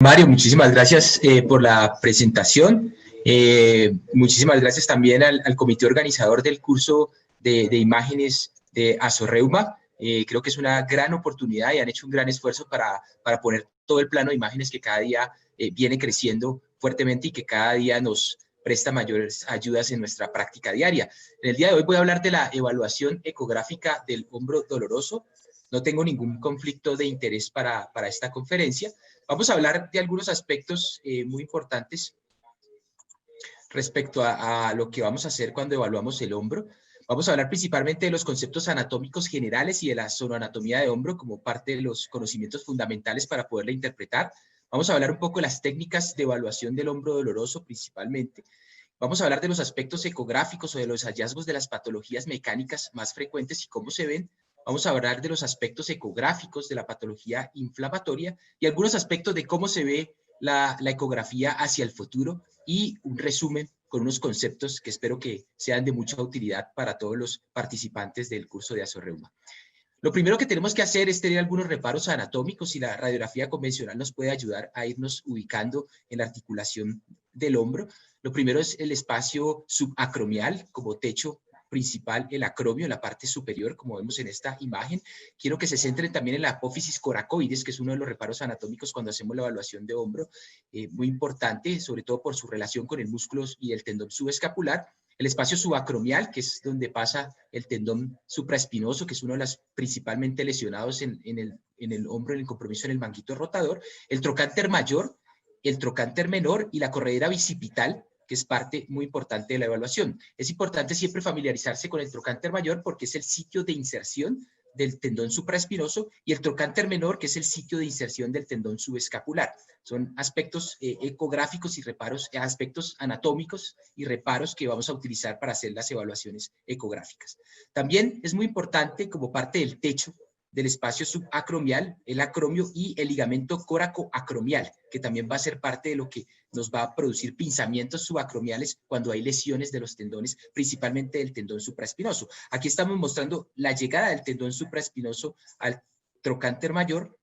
Mario, muchísimas gracias por la presentación. Muchísimas gracias también al comité organizador del curso de imágenes de Azorreuma. Creo que es una gran oportunidad y han hecho un gran esfuerzo para poner todo el plano de imágenes que cada día viene creciendo fuertemente y que cada día nos presta mayores ayudas en nuestra práctica diaria. En el día de hoy voy a hablar de la evaluación ecográfica del hombro doloroso. No tengo ningún conflicto de interés para esta conferencia. Vamos a hablar de algunos aspectos muy importantes respecto a lo que vamos a hacer cuando evaluamos el hombro. Vamos a hablar principalmente de los conceptos anatómicos generales y de la zooanatomía de hombro como parte de los conocimientos fundamentales para poderla interpretar. Vamos a hablar un poco de las técnicas de evaluación del hombro doloroso principalmente. Vamos a hablar de los aspectos ecográficos o de los hallazgos de las patologías mecánicas más frecuentes y cómo se ven. Vamos a hablar de los aspectos ecográficos de la patología inflamatoria y algunos aspectos de cómo se ve la ecografía hacia el futuro y un resumen con unos conceptos que espero que sean de mucha utilidad para todos los participantes del curso de Azorreuma. Lo primero que tenemos que hacer es tener algunos reparos anatómicos y la radiografía convencional nos puede ayudar a irnos ubicando en la articulación del hombro. Lo primero es el espacio subacromial como techo principal, el acromio en la parte superior, como vemos en esta imagen. Quiero que se centren también en la apófisis coracoides, que es uno de los reparos anatómicos cuando hacemos la evaluación de hombro, muy importante, sobre todo por su relación con el músculo y el tendón subescapular. El espacio subacromial, que es donde pasa el tendón supraespinoso, que es uno de los principalmente lesionados en el hombro, en el compromiso en el manguito rotador. El trocánter mayor, el trocánter menor y la corredera bicipital, que es parte muy importante de la evaluación. Es importante siempre familiarizarse con el trocánter mayor porque es el sitio de inserción del tendón supraespinoso y el trocánter menor, que es el sitio de inserción del tendón subescapular. Son aspectos ecográficos y reparos, aspectos anatómicos y reparos que vamos a utilizar para hacer las evaluaciones ecográficas. También es muy importante como parte del techo del espacio subacromial, el acromio y el ligamento coracoacromial, que también va a ser parte de lo que nos va a producir pinzamientos subacromiales cuando hay lesiones de los tendones, principalmente del tendón supraespinoso. Aquí estamos mostrando la llegada del tendón supraespinoso al trocánter mayor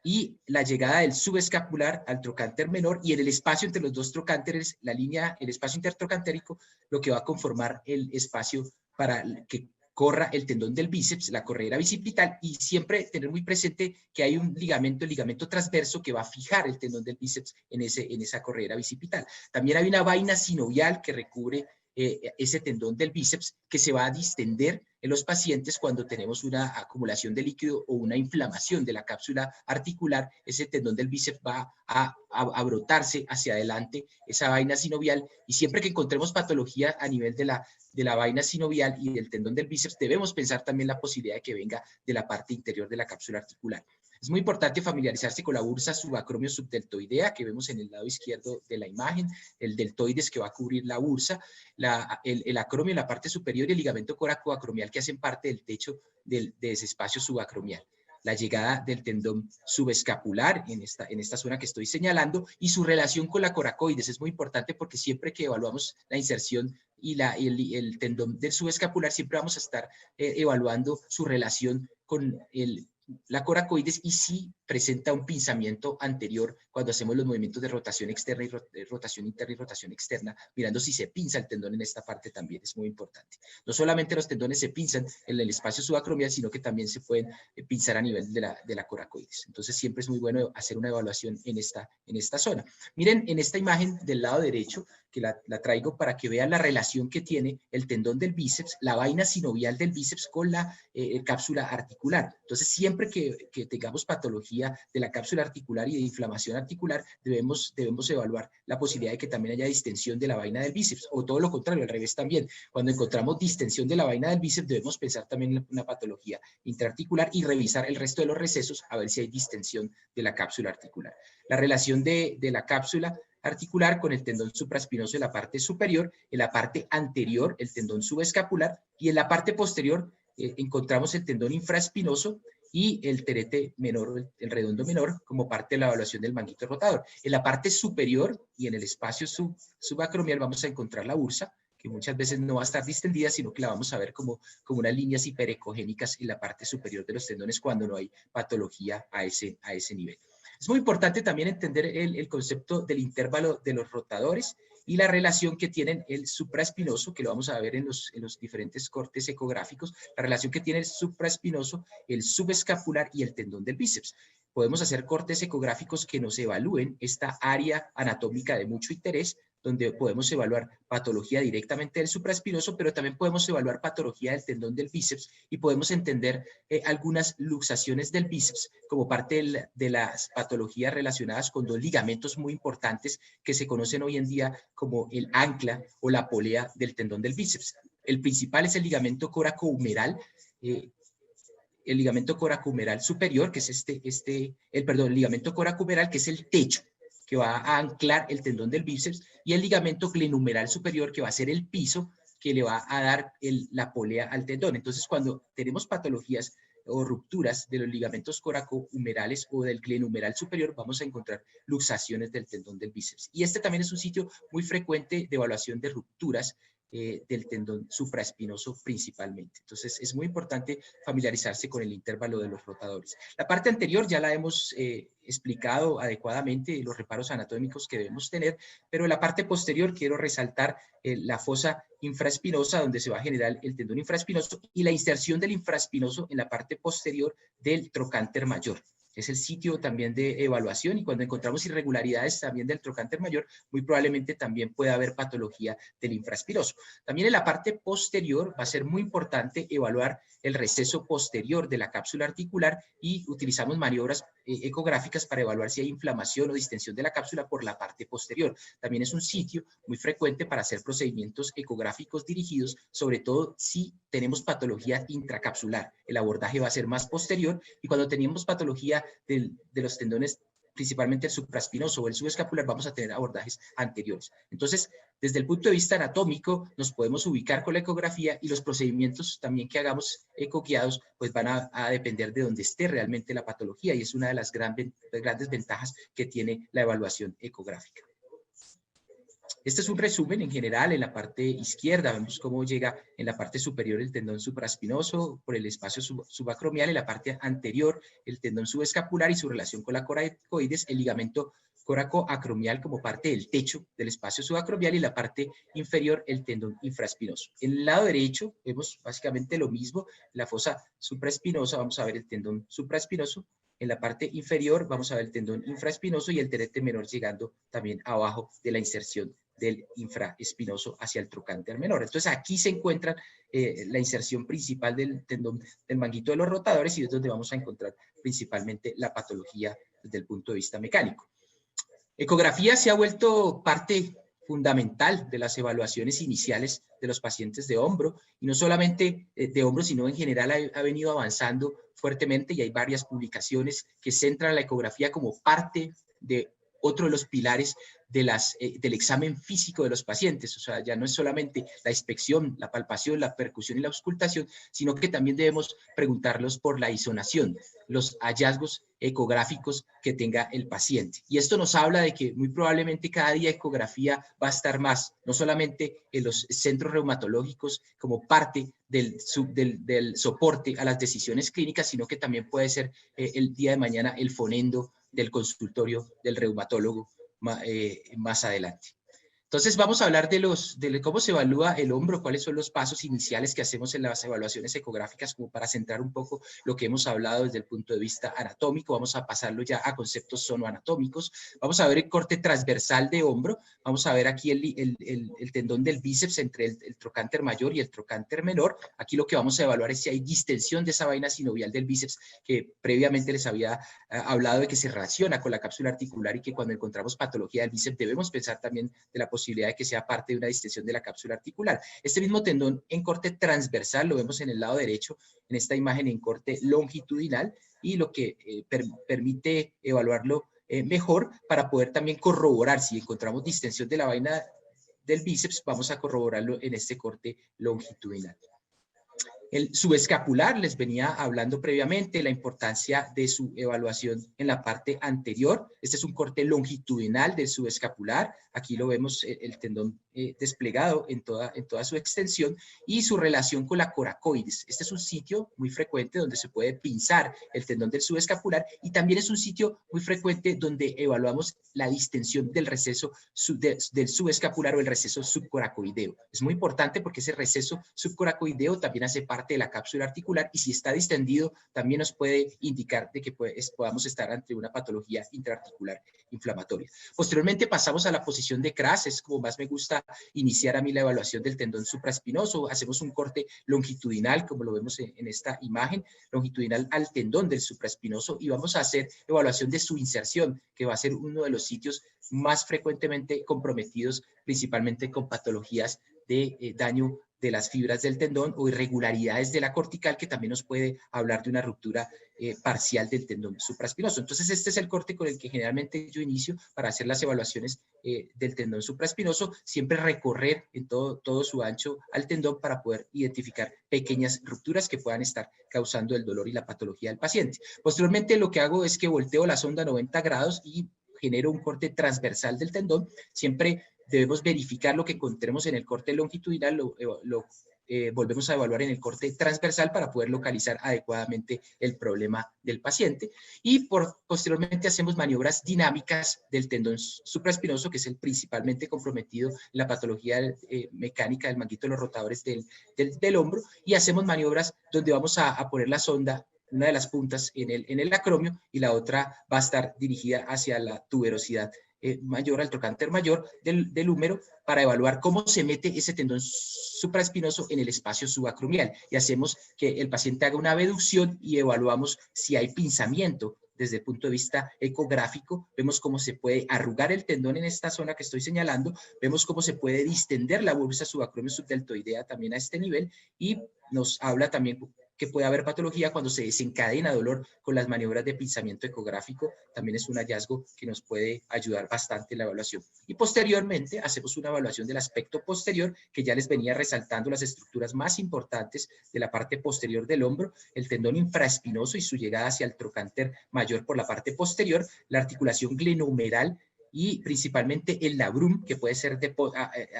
y la llegada del subescapular al trocánter menor, y en el espacio entre los dos trocánteres, la línea, el espacio intertrocantérico, lo que va a conformar el espacio para que corra el tendón del bíceps, la corredera bicipital, y siempre tener muy presente que hay un ligamento, el ligamento transverso, que va a fijar el tendón del bíceps en esa corredera bicipital. También hay una vaina sinovial que recubre ese tendón del bíceps, que se va a distender en los pacientes cuando tenemos una acumulación de líquido o una inflamación de la cápsula articular. Ese tendón del bíceps va a brotarse hacia adelante, esa vaina sinovial, y siempre que encontremos patología a nivel de la vaina sinovial y del tendón del bíceps, debemos pensar también la posibilidad de que venga de la parte interior de la cápsula articular. Es muy importante familiarizarse con la bursa subacromio subdeltoidea que vemos en el lado izquierdo de la imagen, el deltoides que va a cubrir la bursa, el acromio en la parte superior y el ligamento coracoacromial que hacen parte del techo de ese espacio subacromial. La llegada del tendón subescapular en esta zona que estoy señalando y su relación con la coracoides es muy importante porque siempre que evaluamos la inserción y el tendón del subescapular siempre vamos a estar evaluando su relación con la coracoides y si presenta un pinzamiento anterior cuando hacemos los movimientos de rotación externa y rotación interna y rotación externa, mirando si se pinza el tendón en esta parte también es muy importante. No solamente los tendones se pinzan en el espacio subacromial, sino que también se pueden pinzar a nivel de la coracoides. Entonces siempre es muy bueno hacer una evaluación en esta zona. Miren en esta imagen del lado derecho, que la traigo para que vean la relación que tiene el tendón del bíceps, la vaina sinovial del bíceps con la cápsula articular. Entonces siempre que tengamos patología de la cápsula articular y de inflamación articular, debemos evaluar la posibilidad de que también haya distensión de la vaina del bíceps, o todo lo contrario, al revés también. Cuando encontramos distensión de la vaina del bíceps, debemos pensar también en una patología intraarticular y revisar el resto de los recesos a ver si hay distensión de la cápsula articular. La relación de la cápsula articular con el tendón supraespinoso en la parte superior, en la parte anterior el tendón subescapular y en la parte posterior encontramos el tendón infraespinoso y el terete menor, el redondo menor, como parte de la evaluación del manguito rotador. En la parte superior y en el espacio subacromial vamos a encontrar la bursa, que muchas veces no va a estar distendida, sino que la vamos a ver como unas líneas hiperecogénicas en la parte superior de los tendones cuando no hay patología a ese nivel. Es muy importante también entender el concepto del intervalo de los rotadores y la relación que tienen el supraespinoso, que lo vamos a ver en los diferentes cortes ecográficos, la relación que tiene el supraespinoso, el subescapular y el tendón del bíceps. Podemos hacer cortes ecográficos que nos evalúen esta área anatómica de mucho interés, donde podemos evaluar patología directamente del supraespinoso, pero también podemos evaluar patología del tendón del bíceps y podemos entender algunas luxaciones del bíceps como parte de las patologías relacionadas con dos ligamentos muy importantes que se conocen hoy en día como el ancla o la polea del tendón del bíceps. El principal es el ligamento coracohumeral, el ligamento coracohumeral superior, que es el ligamento coracohumeral, que es el techo, que va a anclar el tendón del bíceps, y el ligamento glenumeral superior, que va a ser el piso que le va a dar la polea al tendón. Entonces, cuando tenemos patologías o rupturas de los ligamentos coracohumerales o del glenumeral superior, vamos a encontrar luxaciones del tendón del bíceps. Y este también es un sitio muy frecuente de evaluación de rupturas del tendón supraespinoso principalmente. Entonces, es muy importante familiarizarse con el intervalo de los rotadores. La parte anterior ya la hemos explicado adecuadamente, los reparos anatómicos que debemos tener, pero en la parte posterior quiero resaltar la fosa infraespinosa, donde se va a generar el tendón infraespinoso, y la inserción del infraespinoso en la parte posterior del trocánter mayor. Es el sitio también de evaluación, y cuando encontramos irregularidades también del trocánter mayor, muy probablemente también pueda haber patología del infraespinoso. También en la parte posterior va a ser muy importante evaluar el receso posterior de la cápsula articular, y utilizamos maniobras ecográficas para evaluar si hay inflamación o distensión de la cápsula por la parte posterior. También es un sitio muy frecuente para hacer procedimientos ecográficos dirigidos, sobre todo si tenemos patología intracapsular. El abordaje va a ser más posterior, y cuando tenemos patología de los tendones, principalmente el supraespinoso o el subescapular, vamos a tener abordajes anteriores. Entonces, desde el punto de vista anatómico, nos podemos ubicar con la ecografía, y los procedimientos también que hagamos ecoguiados, pues van a depender de dónde esté realmente la patología, y es una de las grandes ventajas que tiene la evaluación ecográfica. Este es un resumen en general. En la parte izquierda vemos cómo llega en la parte superior el tendón supraespinoso por el espacio subacromial, en la parte anterior el tendón subescapular y su relación con la coracoides, el ligamento coracoacromial como parte del techo del espacio subacromial, y la parte inferior el tendón infraespinoso. En el lado derecho vemos básicamente lo mismo, la fosa supraespinosa, vamos a ver el tendón supraespinoso. En la parte inferior vamos a ver el tendón infraespinoso y el terete menor llegando también abajo de la inserción del infraespinoso hacia el trocánter menor. Entonces aquí se encuentra la inserción principal del tendón del manguito de los rotadores, y es donde vamos a encontrar principalmente la patología desde el punto de vista mecánico. Ecografía se ha vuelto parte fundamental de las evaluaciones iniciales de los pacientes de hombro, y no solamente de hombro, sino en general ha venido avanzando fuertemente, y hay varias publicaciones que centran la ecografía como parte de otro de los pilares del examen físico de los pacientes. O sea, ya no es solamente la inspección, la palpación, la percusión y la auscultación, sino que también debemos preguntarlos por la isonación, los hallazgos ecográficos que tenga el paciente. Y esto nos habla de que muy probablemente cada día ecografía va a estar más, no solamente en los centros reumatológicos como parte del soporte a las decisiones clínicas, sino que también puede ser el día de mañana el fonendo del consultorio del reumatólogo más adelante. Entonces vamos a hablar de cómo se evalúa el hombro, cuáles son los pasos iniciales que hacemos en las evaluaciones ecográficas, como para centrar un poco lo que hemos hablado desde el punto de vista anatómico. Vamos a pasarlo ya a conceptos sonoanatómicos. Vamos a ver el corte transversal de hombro. Vamos a ver aquí el tendón del bíceps entre el trocánter mayor y el trocánter menor. Aquí lo que vamos a evaluar es si hay distensión de esa vaina sinovial del bíceps, que previamente les había hablado de que se relaciona con la cápsula articular, y que cuando encontramos patología del bíceps debemos pensar también de la posibilidad de que sea parte de una distensión de la cápsula articular. Este mismo tendón en corte transversal lo vemos en el lado derecho, en esta imagen en corte longitudinal, y lo que permite evaluarlo mejor para poder también corroborar si encontramos distensión de la vaina del bíceps, vamos a corroborarlo en este corte longitudinal. El subescapular, les venía hablando previamente, la importancia de su evaluación en la parte anterior. Este es un corte longitudinal del subescapular. Aquí lo vemos el tendón desplegado en toda su extensión y su relación con la coracoides. Este es un sitio muy frecuente donde se puede pinzar el tendón del subescapular y también es un sitio muy frecuente donde evaluamos la distensión del receso del subescapular o el receso subcoracoideo. Es muy importante porque ese receso subcoracoideo también hace parte de la cápsula articular y si está distendido también nos puede indicar de que podamos estar ante una patología intraarticular inflamatoria. Posteriormente pasamos a la posición de Kras, es como más me gusta iniciar a mí la evaluación del tendón supraespinoso. Hacemos un corte longitudinal, como lo vemos en esta imagen, longitudinal al tendón del supraespinoso y vamos a hacer evaluación de su inserción, que va a ser uno de los sitios más frecuentemente comprometidos, principalmente con patologías de daño de las fibras del tendón o irregularidades de la cortical, que también nos puede hablar de una ruptura parcial del tendón supraespinoso. Entonces, este es el corte con el que generalmente yo inicio para hacer las evaluaciones del tendón supraespinoso, siempre recorrer en todo su ancho al tendón para poder identificar pequeñas rupturas que puedan estar causando el dolor y la patología del paciente. Posteriormente, lo que hago es que volteo la sonda a 90 grados y genero un corte transversal del tendón. Siempre debemos verificar lo que encontremos en el corte longitudinal, volvemos a evaluar en el corte transversal para poder localizar adecuadamente el problema del paciente. Y posteriormente hacemos maniobras dinámicas del tendón supraespinoso, que es el principalmente comprometido en la patología mecánica del manguito de los rotadores del hombro, y hacemos maniobras donde vamos a poner la sonda, una de las puntas en el acromio y la otra va a estar dirigida hacia la tuberosidad mayor, al trocánter mayor del húmero, para evaluar cómo se mete ese tendón supraespinoso en el espacio subacromial. Y hacemos que el paciente haga una abducción y evaluamos si hay pinzamiento. Desde el punto de vista ecográfico, vemos cómo se puede arrugar el tendón en esta zona que estoy señalando, vemos cómo se puede distender la bursa subacromio subdeltoidea también a este nivel, y nos habla también que puede haber patología cuando se desencadena dolor con las maniobras de pinzamiento ecográfico. También es un hallazgo que nos puede ayudar bastante en la evaluación. Y posteriormente hacemos una evaluación del aspecto posterior, que ya les venía resaltando las estructuras más importantes de la parte posterior del hombro, el tendón infraespinoso y su llegada hacia el trocánter mayor por la parte posterior, la articulación glenohumeral y principalmente el labrum, que puede ser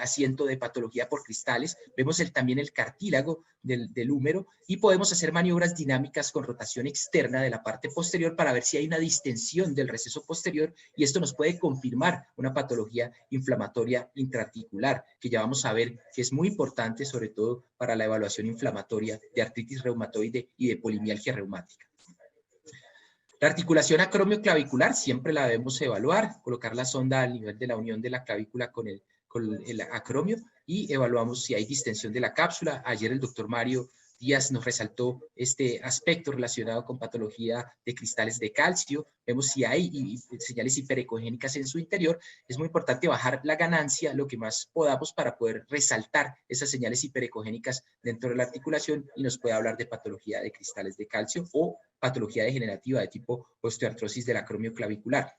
asiento de patología por cristales. Vemos también el cartílago del húmero y podemos hacer maniobras dinámicas con rotación externa de la parte posterior para ver si hay una distensión del receso posterior, y esto nos puede confirmar una patología inflamatoria intraarticular, que ya vamos a ver que es muy importante, sobre todo para la evaluación inflamatoria de artritis reumatoide y de polimialgia reumática. La articulación acromioclavicular siempre la debemos evaluar, colocar la sonda al nivel de la unión de la clavícula con el acromio y evaluamos si hay distensión de la cápsula. Ayer el doctor Mario Díaz nos resaltó este aspecto relacionado con patología de cristales de calcio. Vemos si hay señales hiperecogénicas en su interior. Es muy importante bajar la ganancia lo que más podamos para poder resaltar esas señales hiperecogénicas dentro de la articulación, y nos puede hablar de patología de cristales de calcio o patología degenerativa de tipo osteoartrosis del acromio clavicular.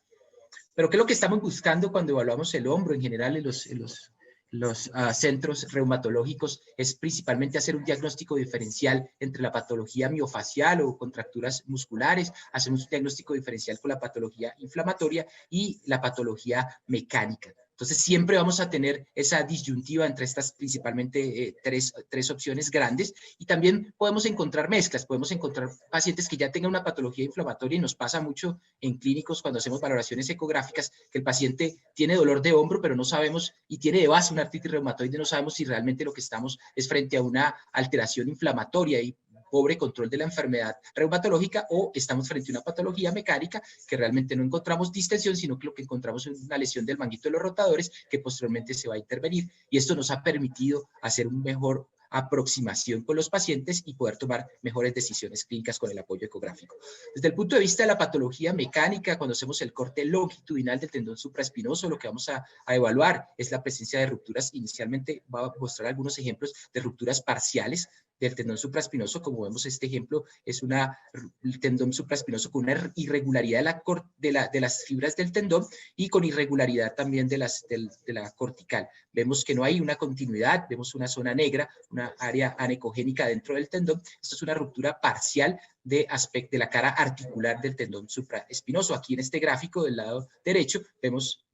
Pero ¿qué es lo que estamos buscando cuando evaluamos el hombro en general en los centros reumatológicos? Es principalmente hacer un diagnóstico diferencial entre la patología miofacial o contracturas musculares, hacemos un diagnóstico diferencial con la patología inflamatoria y la patología mecánica. Entonces siempre vamos a tener esa disyuntiva entre estas principalmente tres opciones grandes, y también podemos encontrar mezclas, podemos encontrar pacientes que ya tengan una patología inflamatoria, y nos pasa mucho en clínicos cuando hacemos valoraciones ecográficas que el paciente tiene dolor de hombro pero no sabemos, y tiene de base una artritis reumatoide, no sabemos si realmente lo que estamos es frente a una alteración inflamatoria y pobre control de la enfermedad reumatológica, o estamos frente a una patología mecánica que realmente no encontramos distensión, sino que lo que encontramos es una lesión del manguito de los rotadores que posteriormente se va a intervenir, y esto nos ha permitido hacer un mejor aproximación con los pacientes y poder tomar mejores decisiones clínicas con el apoyo ecográfico. Desde el punto de vista de la patología mecánica, cuando hacemos el corte longitudinal del tendón supraespinoso, lo que vamos a evaluar es la presencia de rupturas. Inicialmente va a mostrar algunos ejemplos de rupturas parciales del tendón supraespinoso. Como vemos, este ejemplo es el tendón supraespinoso con una irregularidad de las fibras del tendón y con irregularidad también de la cortical. Vemos que no hay una continuidad, vemos una zona negra, una área anecogénica dentro del tendón. Esto es una ruptura parcial de la cara articular del tendón supraespinoso. Aquí en este gráfico del lado derecho vemos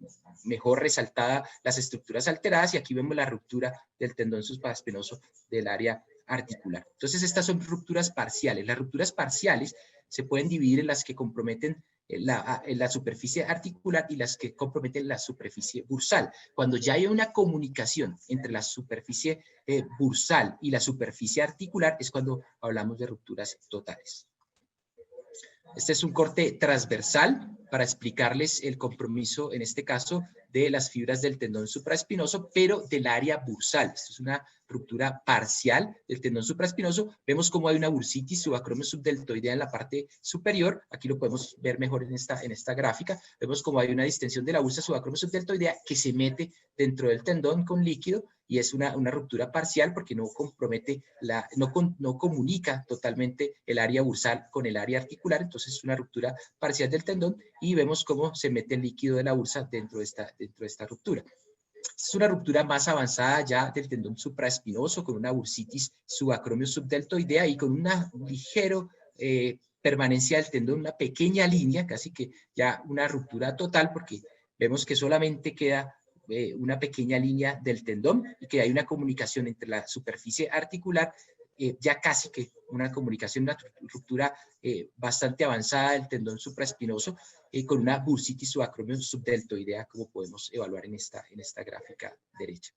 mejor resaltada las estructuras alteradas y aquí vemos la ruptura del tendón supraespinoso del área articular. Entonces, estas son rupturas parciales. Las rupturas parciales se pueden dividir en las que comprometen la superficie articular y las que comprometen la superficie bursal. Cuando ya hay una comunicación entre la superficie bursal y la superficie articular es cuando hablamos de rupturas totales. Este es un corte transversal para explicarles el compromiso, en este caso, de las fibras del tendón supraespinoso, pero del área bursal. Esto es una ruptura parcial del tendón supraespinoso. Vemos cómo hay una bursitis subacromio subdeltoidea en la parte superior. Aquí lo podemos ver mejor en esta gráfica. Vemos cómo hay una distensión de la bursa subacromio subdeltoidea que se mete dentro del tendón con líquido y es una ruptura parcial porque no compromete, no comunica totalmente el área bursal con el área articular. Entonces es una ruptura parcial del tendón y vemos cómo se mete el líquido de la bursa dentro de esta ruptura. Es una ruptura más avanzada ya del tendón supraespinoso con una bursitis subacromio subdeltoidea y con una ligero permanencia del tendón, una pequeña línea, casi que ya una ruptura total porque vemos que solamente queda una pequeña línea del tendón y que hay una comunicación entre la superficie articular, ya casi que una comunicación, una ruptura bastante avanzada del tendón supraespinoso con una bursitis subacromio subdeltoidea, como podemos evaluar en esta gráfica derecha.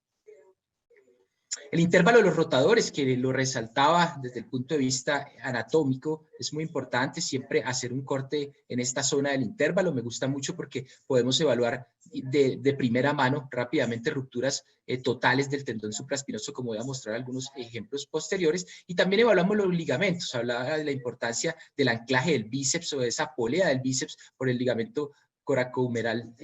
El intervalo de los rotadores, que lo resaltaba desde el punto de vista anatómico, es muy importante siempre hacer un corte en esta zona del intervalo. Me gusta mucho porque podemos evaluar de primera mano rápidamente rupturas totales del tendón supraespinoso, como voy a mostrar algunos ejemplos posteriores. Y también evaluamos los ligamentos. Hablaba de la importancia del anclaje del bíceps o de esa polea del bíceps por el ligamento coracohumeral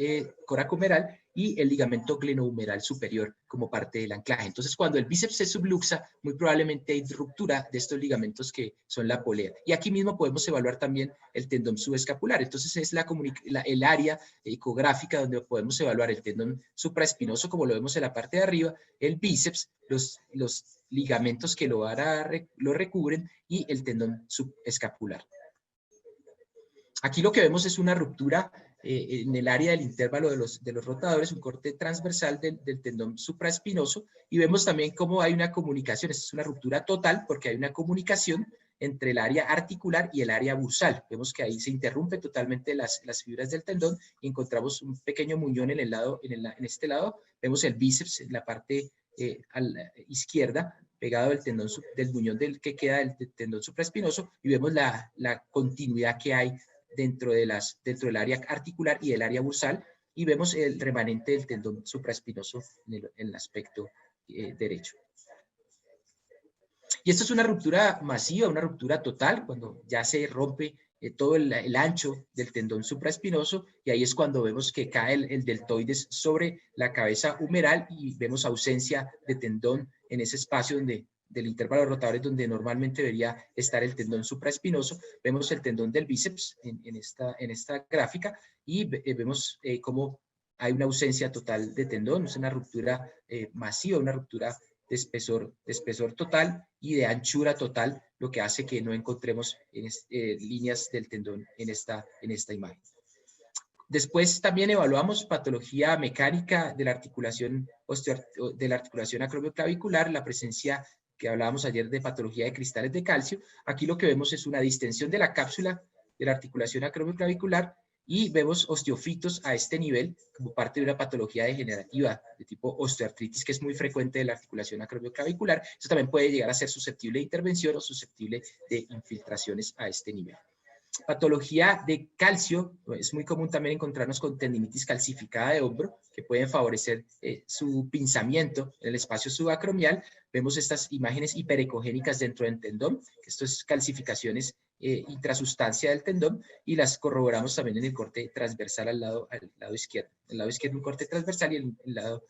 y el ligamento glenohumeral superior como parte del anclaje. Entonces, cuando el bíceps se subluxa, muy probablemente hay ruptura de estos ligamentos que son la polea. Y aquí mismo podemos evaluar también el tendón subescapular. Entonces, es el área ecográfica donde podemos evaluar el tendón supraespinoso, como lo vemos en la parte de arriba, el bíceps, los ligamentos que lo recubren y el tendón subescapular. Aquí lo que vemos es una ruptura en el área del intervalo de los rotadores, un corte transversal del tendón supraespinoso, y vemos también cómo hay una comunicación. Esta es una ruptura total porque hay una comunicación entre el área articular y el área bursal. Vemos que ahí se interrumpe totalmente las fibras del tendón y encontramos un pequeño muñón en este lado. Vemos el bíceps en la parte a la izquierda, pegado del muñón que queda del tendón supraespinoso, y vemos la continuidad que hay dentro del área articular y del área bursal, y vemos el remanente del tendón supraespinoso en el aspecto derecho. Y esto es una ruptura masiva, una ruptura total, cuando ya se rompe todo el ancho del tendón supraespinoso, y ahí es cuando vemos que cae el deltoides sobre la cabeza humeral y vemos ausencia de tendón en ese espacio del intervalo de rotadores donde normalmente debería estar el tendón supraespinoso. Vemos el tendón del bíceps en esta gráfica y vemos cómo hay una ausencia total de tendón. Es una ruptura masiva, una ruptura de espesor total y de anchura total, lo que hace que no encontremos líneas del tendón en esta imagen. Después también evaluamos patología mecánica de la articulación acromioclavicular, la presencia que hablábamos ayer de patología de cristales de calcio. Aquí lo que vemos es una distensión de la cápsula de la articulación acromioclavicular y vemos osteofitos a este nivel como parte de una patología degenerativa de tipo osteoartritis que es muy frecuente de la articulación acromioclavicular. Esto también puede llegar a ser susceptible de intervención o susceptible de infiltraciones a este nivel. Patología de calcio, es muy común también encontrarnos con tendinitis calcificada de hombro, que pueden favorecer su pinzamiento en el espacio subacromial. Vemos estas imágenes hiperecogénicas dentro del tendón, que esto es calcificaciones intrasustancia del tendón, y las corroboramos también en el corte transversal al lado izquierdo. El lado izquierdo un corte transversal y el lado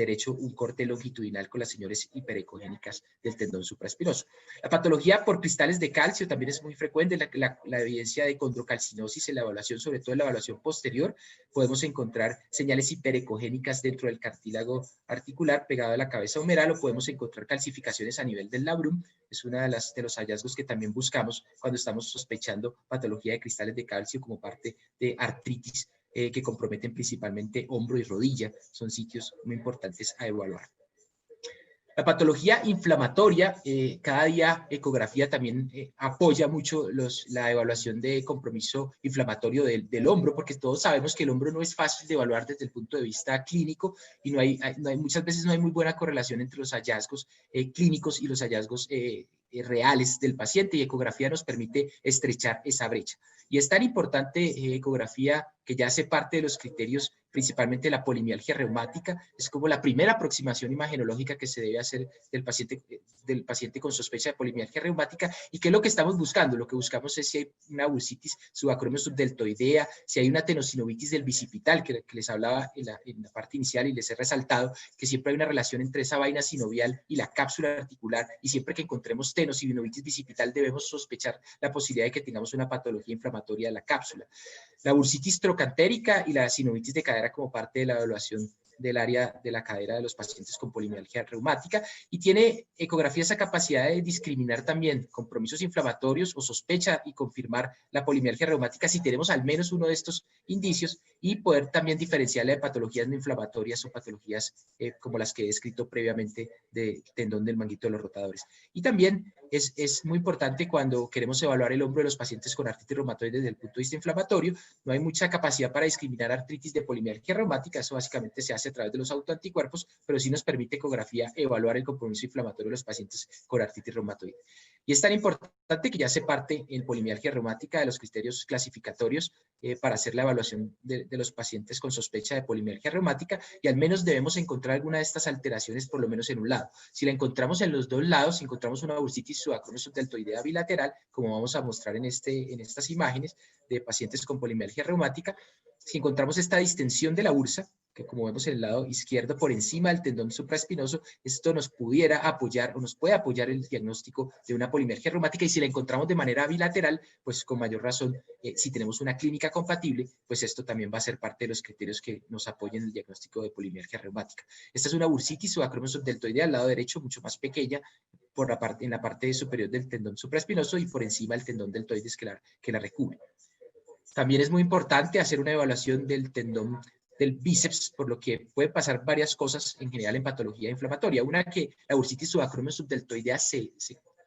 derecho un corte longitudinal con las señales hiperecogénicas del tendón supraespinoso. La patología por cristales de calcio también es muy frecuente, la evidencia de condrocalcinosis en la evaluación, sobre todo en la evaluación posterior, podemos encontrar señales hiperecogénicas dentro del cartílago articular pegado a la cabeza humeral, o podemos encontrar calcificaciones a nivel del labrum. Es uno de los hallazgos que también buscamos cuando estamos sospechando patología de cristales de calcio como parte de artritis que comprometen principalmente hombro y rodilla. Son sitios muy importantes a evaluar. La patología inflamatoria, cada día ecografía también apoya mucho la evaluación de compromiso inflamatorio del hombro, porque todos sabemos que el hombro no es fácil de evaluar desde el punto de vista clínico y muchas veces no hay muy buena correlación entre los hallazgos clínicos y los hallazgos reales del paciente, y ecografía nos permite estrechar esa brecha. Y es tan importante ecografía que ya hace parte de los criterios, principalmente la polimialgia reumática, es como la primera aproximación imagenológica que se debe hacer del paciente con sospecha de polimialgia reumática. ¿Y qué es lo que estamos buscando? Lo que buscamos es si hay una bursitis subacromial subdeltoidea, si hay una tenosinovitis del bicipital, que les hablaba en la parte inicial y les he resaltado que siempre hay una relación entre esa vaina sinovial y la cápsula articular, y siempre que encontremos tenosinovitis bicipital debemos sospechar la posibilidad de que tengamos una patología inflamatoria de la cápsula. La bursitis trocantérica y la sinovitis de cadera como parte de la evaluación del área de la cadera de los pacientes con polimialgia reumática, y tiene ecografía esa capacidad de discriminar también compromisos inflamatorios o sospecha y confirmar la polimialgia reumática si tenemos al menos uno de estos indicios, y poder también diferenciarla de patologías no inflamatorias o patologías como las que he descrito previamente de tendón del manguito de los rotadores. Y también es muy importante cuando queremos evaluar el hombro de los pacientes con artritis reumatoide desde el punto de vista inflamatorio. No hay mucha capacidad para discriminar artritis de polimialgia reumática, eso básicamente se hace a través de los autoanticuerpos, pero sí nos permite ecografía evaluar el compromiso inflamatorio de los pacientes con artritis reumatoide. Y es tan importante que ya se parte en polimialgia reumática de los criterios clasificatorios para hacer la evaluación de los pacientes con sospecha de polimialgia reumática, y al menos debemos encontrar alguna de estas alteraciones por lo menos en un lado. Si la encontramos en los dos lados, si encontramos una bursitis subacromial subdeltoidea bilateral, como vamos a mostrar en estas imágenes de pacientes con polimialgia reumática, si encontramos esta distensión de la bursa, que como vemos en el lado izquierdo por encima del tendón supraespinoso, esto nos pudiera apoyar o nos puede apoyar el diagnóstico de una polimialgia reumática, y si la encontramos de manera bilateral, pues con mayor razón, si tenemos una clínica compatible, pues esto también va a ser parte de los criterios que nos apoyen el diagnóstico de polimialgia reumática. Esta es una bursitis subacromial subdeltoidea al lado derecho, mucho más pequeña, en la parte superior del tendón supraespinoso y por encima del tendón deltoides que la recubre. También es muy importante hacer una evaluación del tendón del bíceps, por lo que puede pasar varias cosas en general en patología inflamatoria. Una, que la bursitis subacromial subdeltoidea se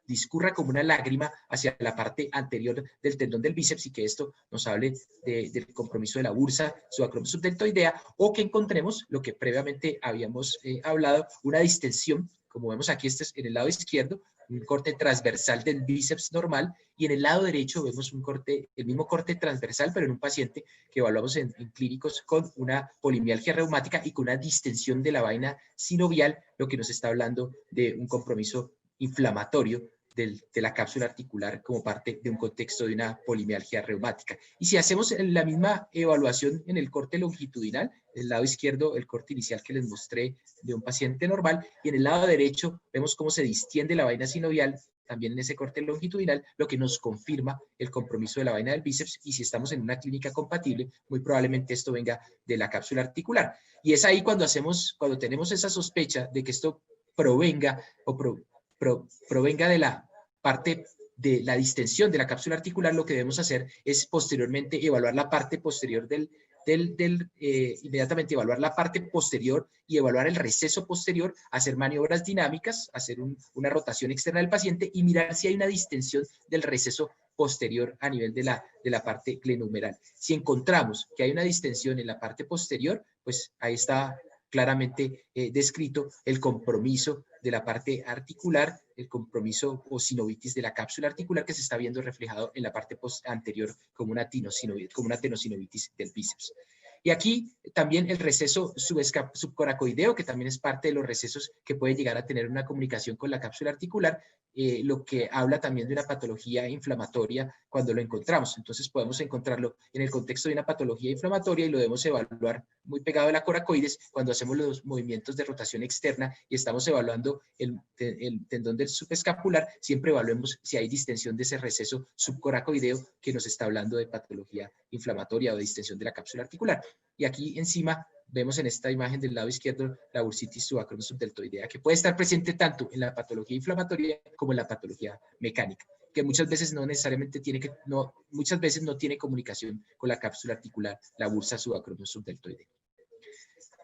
discurra como una lágrima hacia la parte anterior del tendón del bíceps, y que esto nos hable del compromiso de la bursa subacromial subdeltoidea, o que encontremos lo que previamente habíamos hablado, una distensión, como vemos aquí, este es en el lado izquierdo, un corte transversal del bíceps normal, y en el lado derecho vemos el mismo corte transversal, pero en un paciente que evaluamos en clínicos con una polimialgia reumática y con una distensión de la vaina sinovial, lo que nos está hablando de un compromiso inflamatorio de la cápsula articular como parte de un contexto de una polimialgia reumática. Y si hacemos la misma evaluación en el corte longitudinal, el lado izquierdo, el corte inicial que les mostré de un paciente normal, y en el lado derecho vemos cómo se distiende la vaina sinovial, también en ese corte longitudinal, lo que nos confirma el compromiso de la vaina del bíceps, y si estamos en una clínica compatible, muy probablemente esto venga de la cápsula articular. Y es ahí cuando tenemos esa sospecha de que esto provenga provenga de la parte de la distensión de la cápsula articular, lo que debemos hacer es posteriormente evaluar la parte posterior inmediatamente evaluar la parte posterior y evaluar el receso posterior, hacer maniobras dinámicas, hacer una rotación externa del paciente y mirar si hay una distensión del receso posterior a nivel de la parte glenohumeral. Si encontramos que hay una distensión en la parte posterior, pues ahí está claramente descrito el compromiso de la parte articular, el compromiso o sinovitis de la cápsula articular, que se está viendo reflejado en la parte anterior como una tenosinovitis del bíceps. Y aquí también el receso subcoracoideo, que también es parte de los recesos que pueden llegar a tener una comunicación con la cápsula articular, lo que habla también de una patología inflamatoria cuando lo encontramos. Entonces podemos encontrarlo en el contexto de una patología inflamatoria y lo debemos evaluar muy pegado a la coracoides cuando hacemos los movimientos de rotación externa y estamos evaluando el tendón del subescapular, siempre evaluemos si hay distensión de ese receso subcoracoideo que nos está hablando de patología inflamatoria o de distensión de la cápsula articular. Y aquí encima vemos en esta imagen del lado izquierdo la bursitis subacromiosubdeltoidea, que puede estar presente tanto en la patología inflamatoria como en la patología mecánica, que muchas veces no necesariamente muchas veces no tiene comunicación con la cápsula articular, la bursa subacromiosubdeltoidea.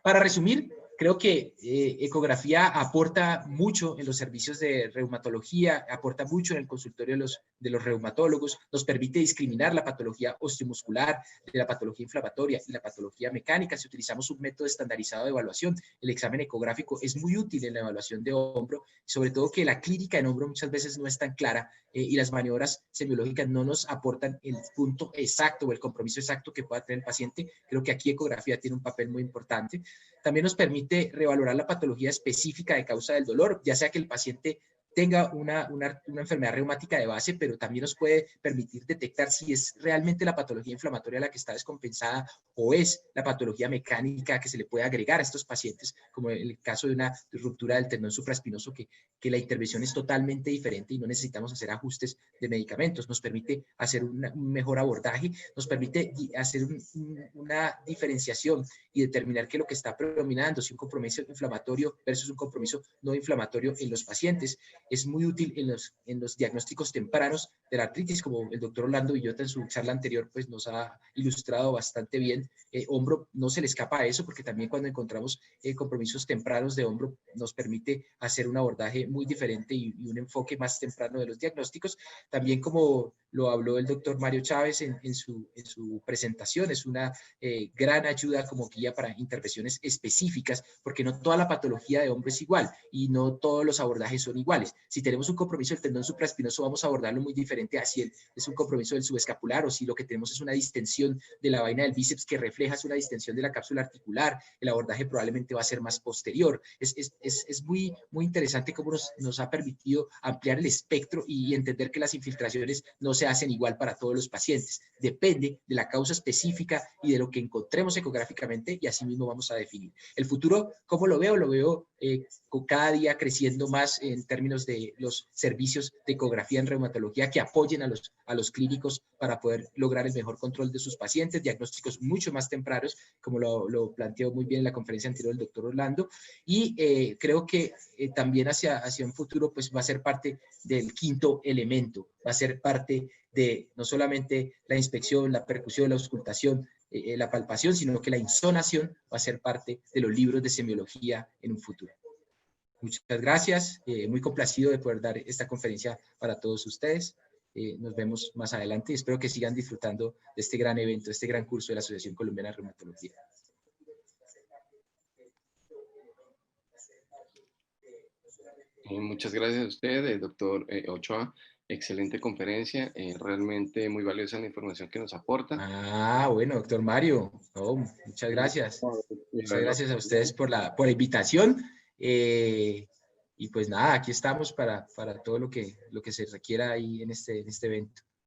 Para resumir, creo que ecografía aporta mucho en los servicios de reumatología, aporta mucho en el consultorio de los reumatólogos, nos permite discriminar la patología osteomuscular, de la patología inflamatoria y la patología mecánica si utilizamos un método estandarizado de evaluación. El examen ecográfico es muy útil en la evaluación de hombro, sobre todo que la clínica en hombro muchas veces no es tan clara y las maniobras semiológicas no nos aportan el punto exacto o el compromiso exacto que pueda tener el paciente. Creo que aquí ecografía tiene un papel muy importante. También nos permite revalorar la patología específica de causa del dolor, ya sea que el paciente tenga una enfermedad reumática de base, pero también nos puede permitir detectar si es realmente la patología inflamatoria la que está descompensada o es la patología mecánica que se le puede agregar a estos pacientes, como en el caso de una ruptura del tendón supraespinoso, que la intervención es totalmente diferente y no necesitamos hacer ajustes de medicamentos. Nos permite hacer un mejor abordaje, nos permite hacer una diferenciación y determinar qué es lo que está predominando, si un compromiso inflamatorio versus un compromiso no inflamatorio en los pacientes. Es muy útil en los diagnósticos tempranos de la artritis, como el doctor Orlando Villota en su charla anterior pues nos ha ilustrado bastante bien. Hombro no se le escapa a eso, porque también cuando encontramos compromisos tempranos de hombro nos permite hacer un abordaje muy diferente y un enfoque más temprano de los diagnósticos. También, como lo habló el doctor Mario Chávez en su presentación, es una gran ayuda como guía para intervenciones específicas, porque no toda la patología de hombro es igual y no todos los abordajes son iguales. Si tenemos un compromiso del tendón supraespinoso, vamos a abordarlo muy diferente a si es un compromiso del subescapular o si lo que tenemos es una distensión de la vaina del bíceps que refleja una distensión de la cápsula articular. El abordaje probablemente va a ser más posterior. Es muy, muy interesante cómo nos ha permitido ampliar el espectro y entender que las infiltraciones no se hacen igual para todos los pacientes. Depende de la causa específica y de lo que encontremos ecográficamente, y así mismo vamos a definir. El futuro, ¿cómo lo veo? Lo veo cada día creciendo más en términos de los servicios de ecografía en reumatología que apoyen a los clínicos para poder lograr el mejor control de sus pacientes, diagnósticos mucho más tempranos, como lo planteó muy bien en la conferencia anterior el doctor Orlando, y creo que también hacia un futuro pues va a ser parte del quinto elemento, va a ser parte de no solamente la inspección, la percusión, la auscultación, la palpación, sino que la insonación va a ser parte de los libros de semiología en un futuro. Muchas gracias, muy complacido de poder dar esta conferencia para todos ustedes. Nos vemos más adelante y espero que sigan disfrutando de este gran evento, de este gran curso de la Asociación Colombiana de Reumatología. Muchas gracias a usted, doctor Ochoa. Excelente conferencia, realmente muy valiosa la información que nos aporta. Ah, bueno, doctor Mario, muchas gracias. Muchas gracias a ustedes por la invitación. Y pues nada, aquí estamos para todo lo que se requiera ahí en este evento.